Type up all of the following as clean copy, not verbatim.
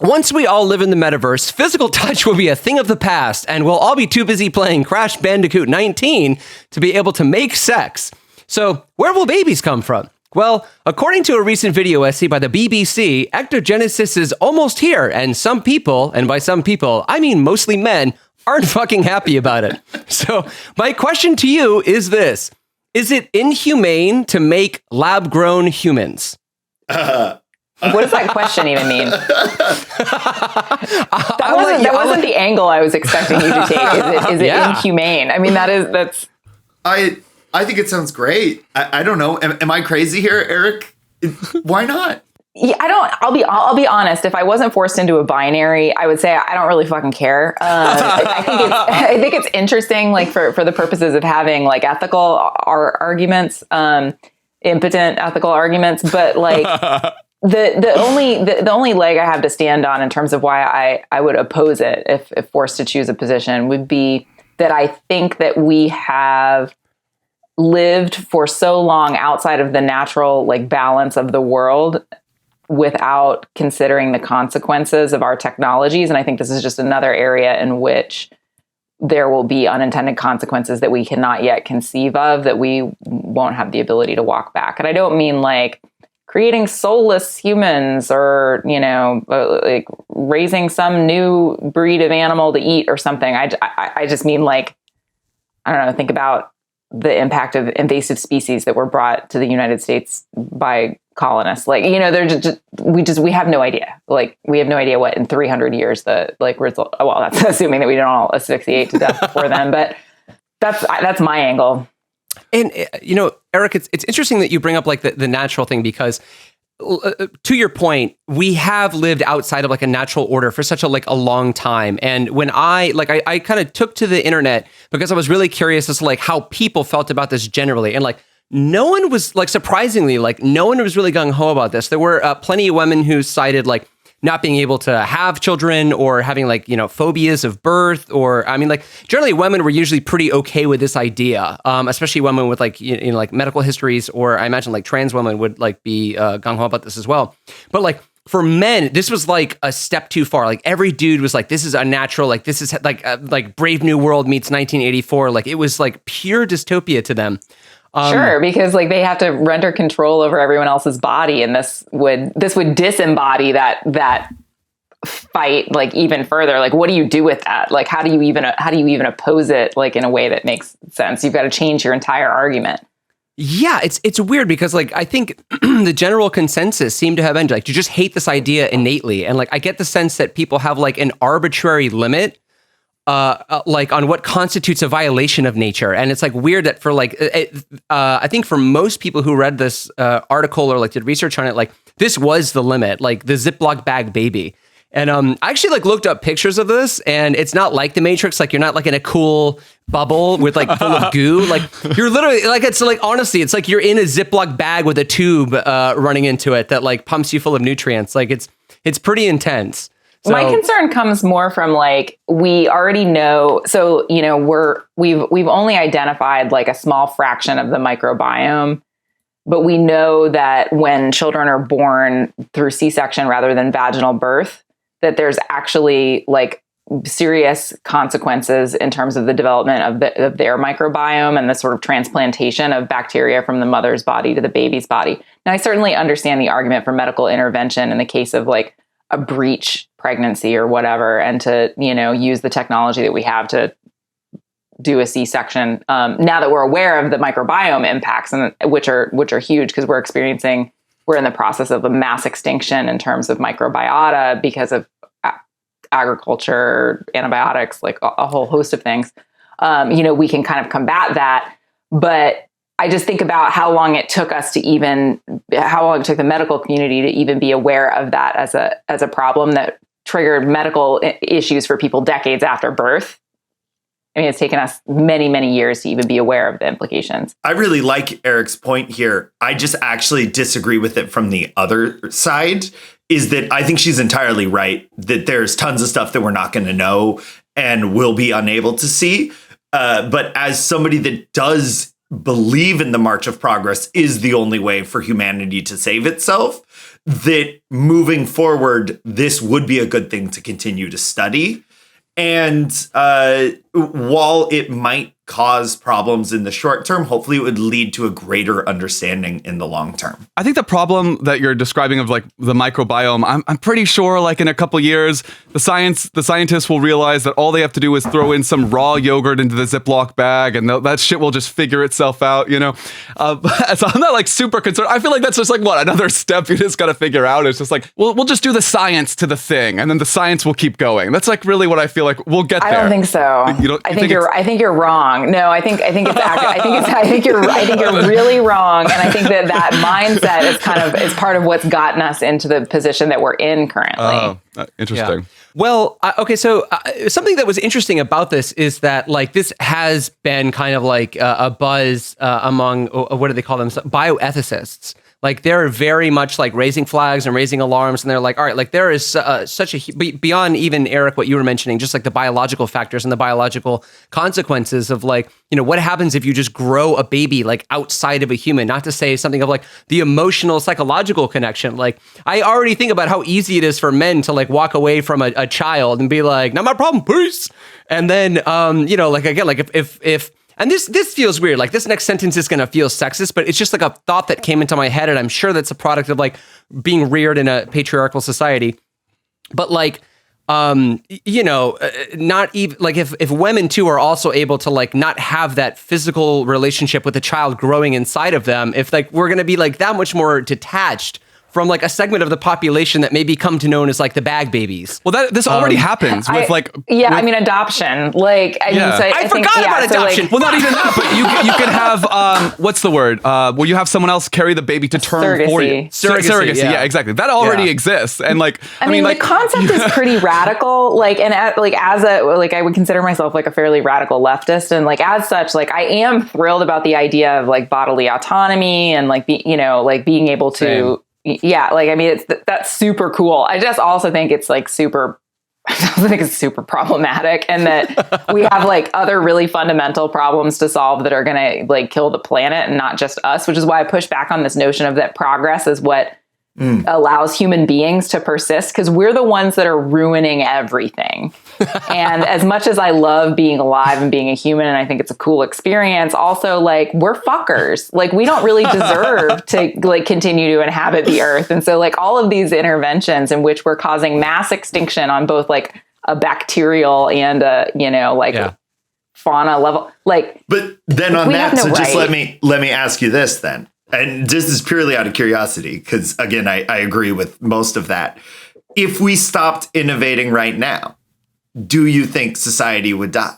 Once we all live in the metaverse, physical touch will be a thing of the past, and we'll all be too busy playing Crash Bandicoot 19 to be able to make sex. So, where will babies come from? Well, according to a recent video essay by the BBC, ectogenesis is almost here, and some people, and by some people, I mean mostly men, aren't fucking happy about it. So, my question to you is this. Is it inhumane to make lab-grown humans? What does that question even mean? That wasn't the angle I was expecting you to take. Is it inhumane? I mean, that's. I think it sounds great. I don't know. Am I crazy here, Eric? Why not? Yeah, I'll be honest. If I wasn't forced into a binary, I would say I don't really fucking care. I think it's interesting, like for the purposes of having like ethical arguments, impotent ethical arguments, but like. The only leg I have to stand on in terms of why I would oppose it if forced to choose a position would be that I think that we have lived for so long outside of the natural like balance of the world without considering the consequences of our technologies. And I think this is just another area in which there will be unintended consequences that we cannot yet conceive of, that we won't have the ability to walk back. And I don't mean like creating soulless humans or, like raising some new breed of animal to eat or something. I just mean like, I don't know, think about the impact of invasive species that were brought to the United States by colonists. Like, we have no idea. Like, we have no idea what in 300 years the like result. Well, that's assuming that we don't all asphyxiate to death before then, but that's my angle. And, Eric, it's interesting that you bring up like the natural thing, because to your point, we have lived outside of like a natural order for such a long time. And when I kind of took to the internet because I was really curious as to like how people felt about this generally. And like no one was like, surprisingly, like no one was really gung ho about this. There were plenty of women who cited like not being able to have children or having like, phobias of birth, or, I mean, like generally women were usually pretty okay with this idea, especially women with like, like medical histories, or I imagine like trans women would like be gung ho about this as well. But like for men, this was like a step too far. Like every dude was like, this is unnatural. Like this is like Brave New World meets 1984. Like it was like pure dystopia to them. Sure, because like they have to render control over everyone else's body, and this would disembody that fight like even further. Like, what do you do with that? Like, how do you even oppose it like in a way that makes sense? You've got to change your entire argument. Yeah, it's weird because like I think the general consensus seemed to have been like you just hate this idea innately, and like I get the sense that people have like an arbitrary limit. Like on what constitutes a violation of nature. And it's like weird that for like, I think for most people who read this article or like did research on it, like this was the limit, like the Ziploc bag baby. And I actually like looked up pictures of this, and it's not like the Matrix. Like you're not like in a cool bubble with like full of goo. Like you're literally like, it's like, honestly, it's like you're in a Ziploc bag with a tube running into it that like pumps you full of nutrients. Like it's pretty intense. So, my concern comes more from like, we already know, so, we've only identified like a small fraction of the microbiome, but we know that when children are born through C-section rather than vaginal birth, that there's actually like serious consequences in terms of the development of their microbiome and the sort of transplantation of bacteria from the mother's body to the baby's body. Now, I certainly understand the argument for medical intervention in the case of like a breech pregnancy or whatever, and to, use the technology that we have to do a C-section. Now that we're aware of the microbiome impacts, and which are huge, because we're in the process of a mass extinction in terms of microbiota because of agriculture, antibiotics, like a whole host of things. We can kind of combat that, but I just think about how long it took the medical community to even be aware of that as a problem that triggered medical issues for people decades after birth. I mean, it's taken us many, many years to even be aware of the implications. I really like Eric's point here. I just actually disagree with it from the other side, is that I think she's entirely right, that there's tons of stuff that we're not going to know and will be unable to see. But as somebody that does believe in the march of progress is the only way for humanity to save itself, that moving forward, this would be a good thing to continue to study. And while it might cause problems in the short term, hopefully it would lead to a greater understanding in the long term. I think the problem that you're describing of like the microbiome, I'm pretty sure like in a couple years, the scientists will realize that all they have to do is throw in some raw yogurt into the Ziploc bag and that shit will just figure itself out, you know? So I'm not like super concerned. I feel like that's just like, what, another step you just got to figure out. It's just like, we'll just do the science to the thing and then the science will keep going. That's like really what I feel like we'll get there. I don't think so. I think you're wrong. No, I think you're really wrong, and I think that mindset is part of what's gotten us into the position that we're in currently. Oh, interesting. Yeah. Well, okay, so something that was interesting about this is that like this has been kind of like a buzz among what do they call them, bioethicists. Like they're very much like raising flags and raising alarms, and they're like, all right, like there is such a beyond even Eric, what you were mentioning, just like the biological factors and the biological consequences of like, you know, what happens if you just grow a baby like outside of a human? Not to say something of like the emotional, psychological connection. Like I already think about how easy it is for men to like walk away from a child and be like, not my problem, peace. And then, you know, like again, like if and this feels weird. Like this next sentence is going to feel sexist, but it's just like a thought that came into my head. And I'm sure that's a product of like being reared in a patriarchal society. But like, you know, not even like if women too are also able to like not have that physical relationship with the child growing inside of them, if like we're going to be like that much more detached from like a segment of the population that may become to known as like the bag babies. Well, this already happens with like... Yeah, I mean, adoption. Like, I mean, so I forgot about adoption. Like, well, not even that, but you could have, what's the word? Well, you have someone else carry the baby to term for you. Surrogacy, yeah, exactly. That already exists. And like, I mean, like, the concept is pretty radical. Like, and I would consider myself like a fairly radical leftist. And like, as such, like I am thrilled about the idea of like bodily autonomy and like, being able to... Same. Yeah, like, I mean, that's super cool. I just also think it's like super problematic, and that we have like other really fundamental problems to solve that are going to like kill the planet and not just us, which is why I push back on this notion of that progress is what allows human beings to persist, because we're the ones that are ruining everything. And as much as I love being alive and being a human, and I think it's a cool experience, also like we're fuckers. Like we don't really deserve to like continue to inhabit the earth. And so like all of these interventions in which we're causing mass extinction on both like a bacterial and a fauna level, like. But then on that, so just let me ask you this then. And this is purely out of curiosity, because again, I agree with most of that. If we stopped innovating right now, do you think society would die?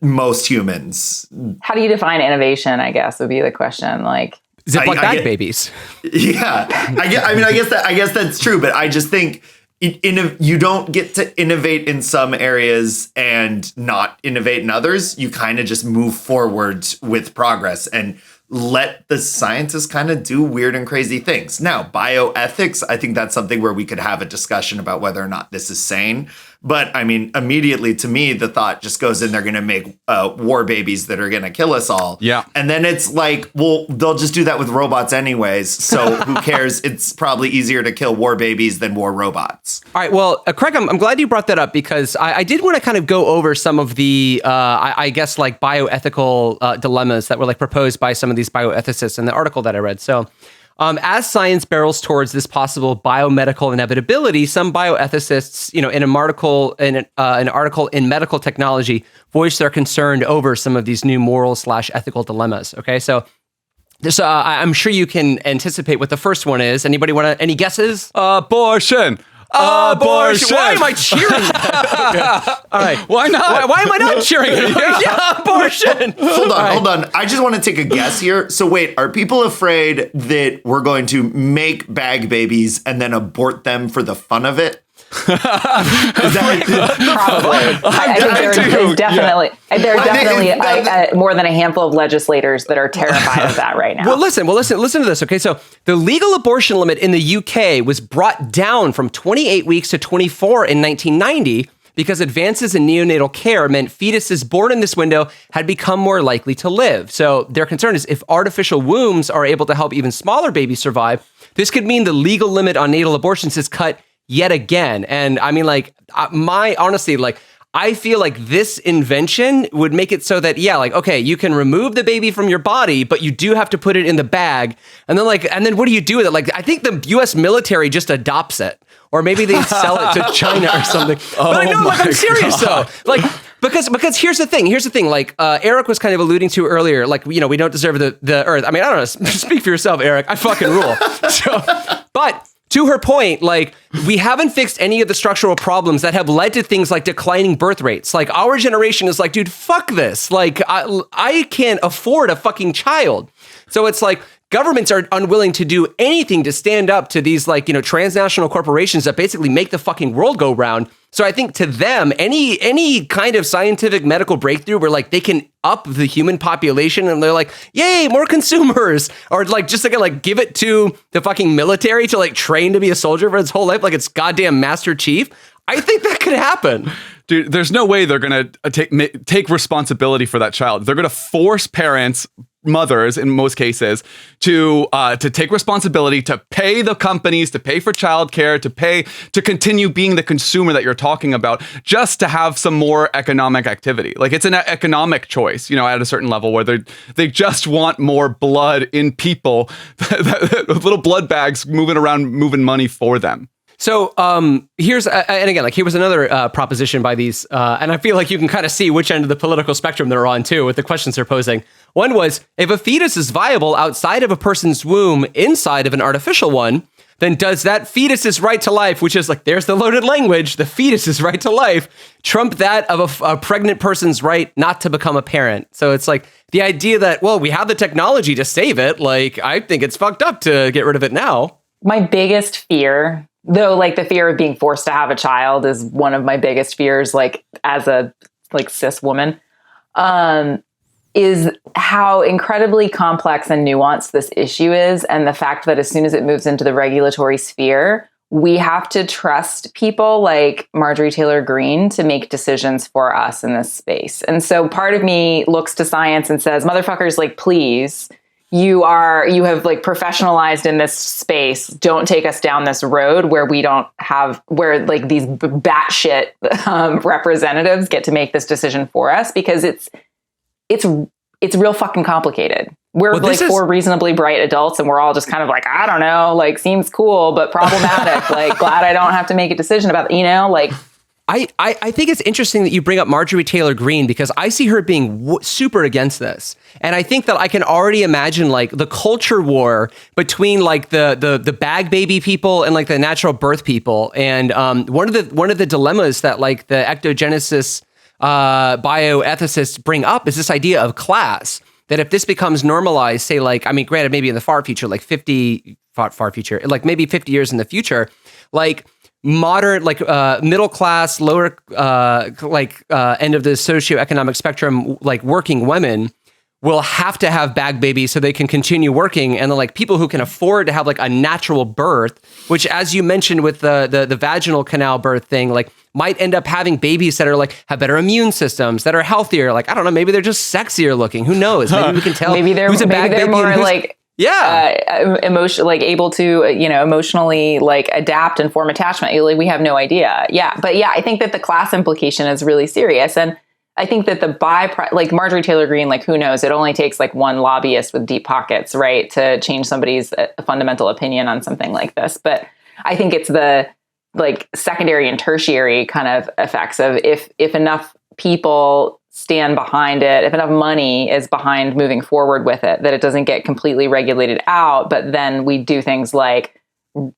Most humans. How do you define innovation, I guess, would be the question. Like Ziploc bag babies. Yeah. I guess that's true, but I just think you don't get to innovate in some areas and not innovate in others. You kind of just move forward with progress and let the scientists kind of do weird and crazy things. Now, bioethics, I think that's something where we could have a discussion about whether or not this is sane. But I mean, immediately to me, the thought just goes in, they're going to make war babies that are going to kill us all. Yeah. And then it's like, well, they'll just do that with robots anyways. So who cares? It's probably easier to kill war babies than war robots. All right. Well, Craig, I'm glad you brought that up, because I did want to kind of go over some of the, I guess, like bioethical dilemmas that were like proposed by some of these bioethicists in the article that I read. So as science barrels towards this possible biomedical inevitability, some bioethicists, you know, in an article in Medical Technology, voiced their concern over some of these new moral/ethical dilemmas. Okay, so I'm sure you can anticipate what the first one is. Anybody want any guesses? Abortion. Abortion. Why am I cheering? Okay. All right. Why not? Why am I not cheering? Yeah, abortion. Hold on. I just want to take a guess here. So wait, are people afraid that we're going to make bag babies and then abort them for the fun of it? Probably. I think there are definitely more than a handful of legislators that are terrified of that right now. Well, listen to this. Okay, so the legal abortion limit in the UK was brought down from 28 weeks to 24 in 1990 because advances in neonatal care meant fetuses born in this window had become more likely to live. So their concern is if artificial wombs are able to help even smaller babies survive, this could mean the legal limit on natal abortions is cut yet again. And I mean, like, honestly, like, I feel like this invention would make it so that, yeah, like, okay, you can remove the baby from your body, but you do have to put it in the bag. And then what do you do with it? Like, I think the US military just adopts it, or maybe they sell it to China or something. But I know, like, I'm serious though. Like, because here's the thing, like, Eric was kind of alluding to earlier, like, you know, we don't deserve the earth. I mean, I don't know, speak for yourself, Eric. I fucking rule. But to her point, like, we haven't fixed any of the structural problems that have led to things like declining birth rates. Like, our generation is like, dude, fuck this. Like, I can't afford a fucking child. So it's like, governments are unwilling to do anything to stand up to these, like, you know, transnational corporations that basically make the fucking world go round. So I think to them, any kind of scientific medical breakthrough where, like, they can up the human population and they're like, yay, more consumers, or like just like give it to the fucking military to like train to be a soldier for its whole life, like it's goddamn Master Chief. I think that could happen. Dude, there's no way they're going to take responsibility for that child. They're going to force parents, mothers in most cases, to take responsibility, to pay the companies, to pay for childcare, to continue being the consumer that you're talking about, just to have some more economic activity. Like, it's an economic choice, you know, at a certain level where they just want more blood in people, little blood bags moving around, moving money for them. So here's, and again, like, here was another proposition by these, and I feel like you can kind of see which end of the political spectrum they're on too with the questions they're posing. One was, if a fetus is viable outside of a person's womb, inside of an artificial one, then does that fetus's right to life, which is like, there's the loaded language, the fetus's right to life, trump that of a pregnant person's right not to become a parent? So it's like the idea that, well, we have the technology to save it. Like, I think it's fucked up to get rid of it now. My biggest fear, though, like the fear of being forced to have a child is one of my biggest fears, like as a cis woman, is how incredibly complex and nuanced this issue is. And the fact that as soon as it moves into the regulatory sphere, we have to trust people like Marjorie Taylor Greene to make decisions for us in this space. And so part of me looks to science and says, motherfuckers, like, please, you have like professionalized in this space. Don't take us down this road where where like these batshit representatives get to make this decision for us, because it's real fucking complicated. We're four reasonably bright adults and we're all just kind of like, I don't know, like, seems cool, but problematic. Like, glad I don't have to make a decision about it, you know, like. I think it's interesting that you bring up Marjorie Taylor Greene, because I see her being super against this. And I think that I can already imagine like the culture war between like the bag baby people and like the natural birth people. And one of the dilemmas that like the ectogenesis bioethicists bring up is this idea of class. That if this becomes normalized, say like, I mean, granted, maybe in the far future, like far future, like maybe 50 years in the future, like modern, like middle class, lower, end of the socioeconomic spectrum, like working women will have to have bag babies so they can continue working. And then like people who can afford to have like a natural birth, which, as you mentioned with the vaginal canal birth thing, like might end up having babies that are like have better immune systems, that are healthier. Like, I don't know, maybe they're just sexier looking. Who knows? Maybe we can tell. Maybe they're more like emotion, like able to, emotionally like adapt and form attachment. Like, we have no idea. Yeah. But yeah, I think that the class implication is really serious. And I think that like Marjorie Taylor Greene, like, who knows, it only takes like one lobbyist with deep pockets, right, to change somebody's fundamental opinion on something like this. But I think it's the like secondary and tertiary kind of effects of if enough people stand behind it, if enough money is behind moving forward with it, that it doesn't get completely regulated out. But then we do things like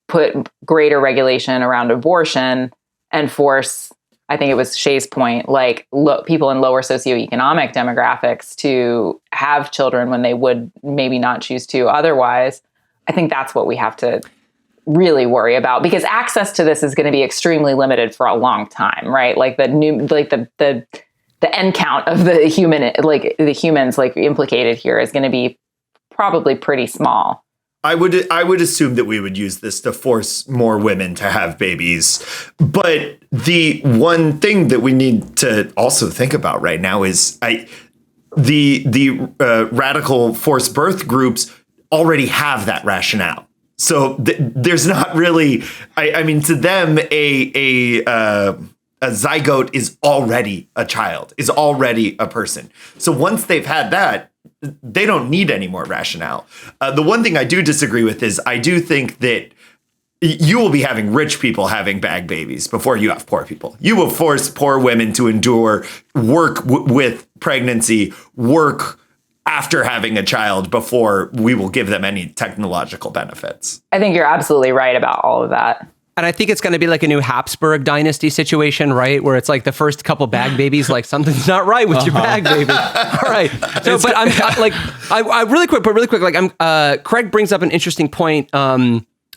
put greater regulation around abortion and force, I think it was Shay's point, like people in lower socioeconomic demographics to have children when they would maybe not choose to otherwise. I think that's what we have to really worry about, because access to this is going to be extremely limited for a long time, right? Like the end count of the humans like implicated here is going to be probably pretty small. I would assume that we would use this to force more women to have babies. But the one thing that we need to also think about right now is the radical forced birth groups already have that rationale. So there's not really, I mean, to them, a zygote is already a child, is already a person. So once they've had that, they don't need any more rationale. The one thing I do disagree with is I do think that you will be having rich people having bag babies before you have poor people. You will force poor women to endure work with pregnancy, work after having a child before we will give them any technological benefits. I think you're absolutely right about all of that. And I think it's going to be like a new Habsburg dynasty situation, right? Where it's like the first couple bag babies, like something's not right with your bag baby. All right. So, but I really quick, like Craig brings up an interesting point.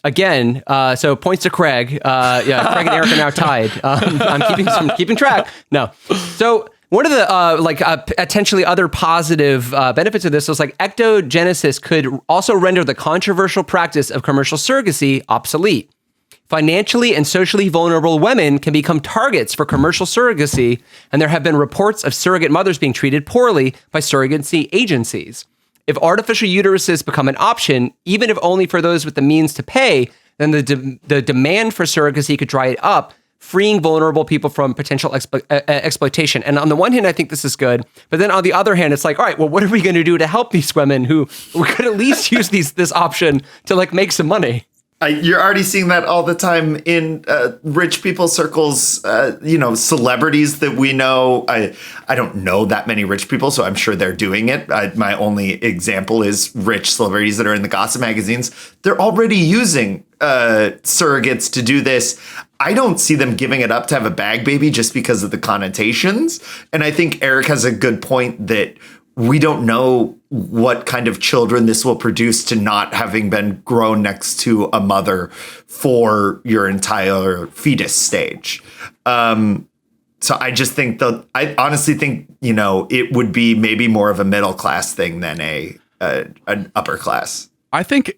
Again, so points to Craig. Yeah, Craig and Eric are now tied. I'm keeping track. No. So one of the potentially other positive benefits of this was like ectogenesis could also render the controversial practice of commercial surrogacy obsolete. Financially and socially vulnerable women can become targets for commercial surrogacy, and there have been reports of surrogate mothers being treated poorly by surrogacy agencies. If artificial uteruses become an option, even if only for those with the means to pay, then the demand for surrogacy could dry up, freeing vulnerable people from potential exploitation. And on the one hand, I think this is good, but then on the other hand, it's like, all right, well, what are we going to do to help these women who could at least use this option to like make some money? You're already seeing that all the time in rich people circles, celebrities that we know. I don't know that many rich people, so I'm sure they're doing it. My only example is rich celebrities that are in the gossip magazines. They're already using surrogates to do this. I don't see them giving it up to have a bag baby just because of the connotations. And I think Eric has a good point that we don't know what kind of children this will produce to not having been grown next to a mother for your entire fetus stage. So I just think I honestly think, it would be maybe more of a middle class thing than an upper class. I think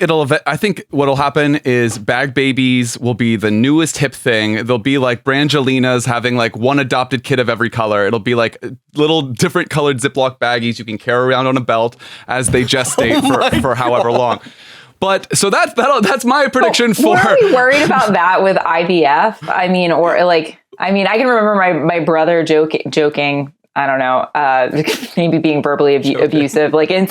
what'll happen is bag babies will be the newest hip thing. They'll be like Brangelinas having like one adopted kid of every color. It'll be like little different colored Ziploc baggies you can carry around on a belt as they gestate for however long. But so that's my prediction for. Were we worried about that with IVF? I mean, I can remember my brother joking. I don't know, maybe being verbally abusive, like in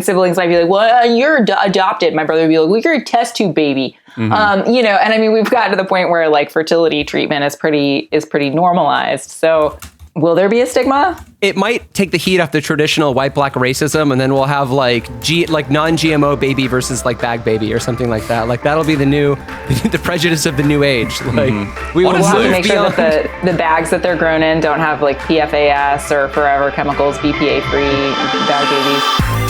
siblings might be like, well, you're adopted. My brother would be like, well, you're a test tube baby. Mm-hmm. And I mean, we've gotten to the point where like fertility treatment is pretty normalized. So will there be a stigma? It might take the heat off the traditional white-black racism, and then we'll have like non-GMO baby versus like bag baby or something like that. Like that'll be the prejudice of the new age. Like we will have to make sure that the bags that they're grown in don't have like PFAS or forever chemicals, BPA-free bag babies.